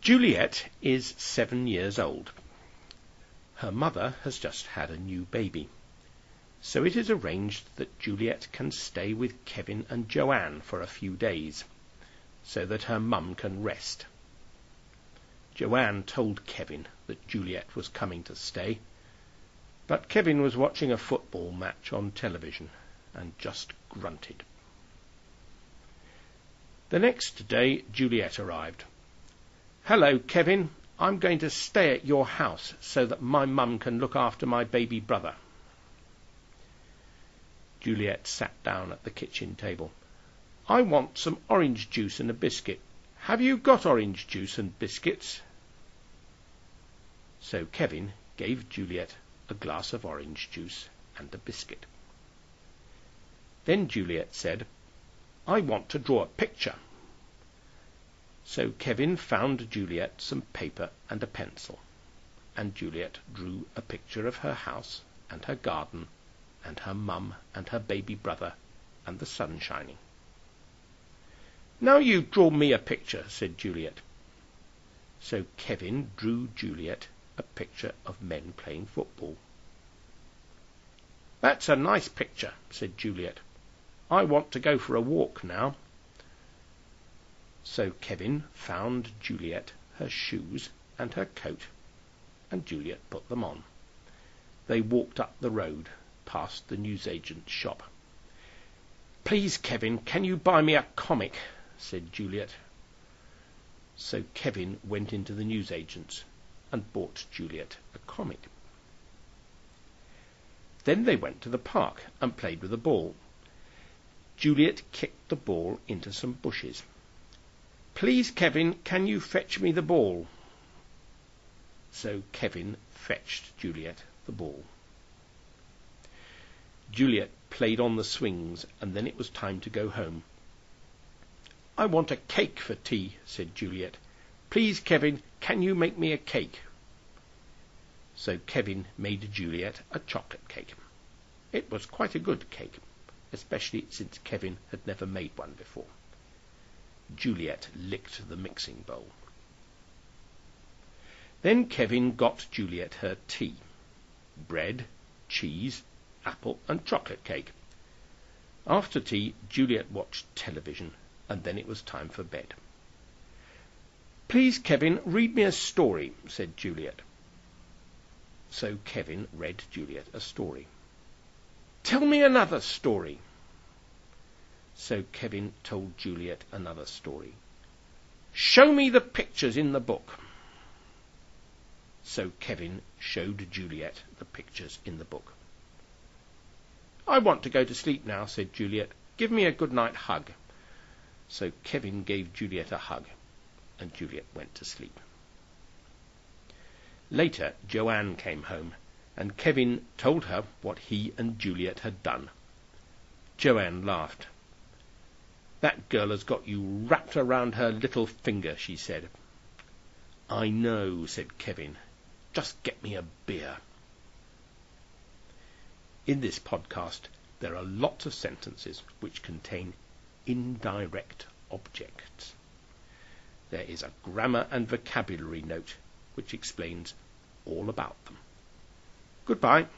Juliet is 7 years old. Her mother has just had a new baby, so it is arranged that Juliet can stay with Kevin and Joanne for a few days, so that her mum can rest. Joanne told Kevin that Juliet was coming to stay, but Kevin was watching a football match on television and just grunted. The next day Juliet arrived. "Hello, Kevin. I'm going to stay at your house so that my mum can look after my baby brother." Juliet sat down at the kitchen table. "I want some orange juice and a biscuit. Have you got orange juice and biscuits?" So Kevin gave Juliet a glass of orange juice and a biscuit. Then Juliet said, "I want to draw a picture." So Kevin found Juliet some paper and a pencil, and Juliet drew a picture of her house and her garden and her mum and her baby brother and the sun shining. "Now you draw me a picture," said Juliet. So Kevin drew Juliet a picture of men playing football. "That's a nice picture," said Juliet. "I want to go for a walk now." So Kevin found Juliet her shoes and her coat, and Juliet put them on. They walked up the road, past the newsagent's shop. "Please, Kevin, can you buy me a comic?" said Juliet. So Kevin went into the newsagent's and bought Juliet a comic. Then they went to the park and played with a ball. Juliet kicked the ball into some bushes. "Please, Kevin, can you fetch me the ball?" So Kevin fetched Juliet the ball. Juliet played on the swings, and then it was time to go home. "I want a cake for tea," said Juliet. "Please, Kevin, can you make me a cake?" So Kevin made Juliet a chocolate cake. It was quite a good cake, especially since Kevin had never made one before. Juliet licked the mixing bowl. Then Kevin got Juliet her tea: bread, cheese, apple and chocolate cake. After tea, Juliet watched television, and then it was time for bed. "Please, Kevin, read me a story," said Juliet. So Kevin read Juliet a story. "Tell me another story." So Kevin told Juliet another story. "Show me the pictures in the book." So Kevin showed Juliet the pictures in the book. "I want to go to sleep now," said Juliet. "Give me a good night hug." So Kevin gave Juliet a hug, and Juliet went to sleep. Later, Joanne came home, and Kevin told her what he and Juliet had done. Joanne laughed. "That girl has got you wrapped around her little finger," she said. "I know," said Kevin. "Just get me a beer." In this podcast, there are lots of sentences which contain indirect objects. There is a grammar and vocabulary note which explains all about them. Goodbye.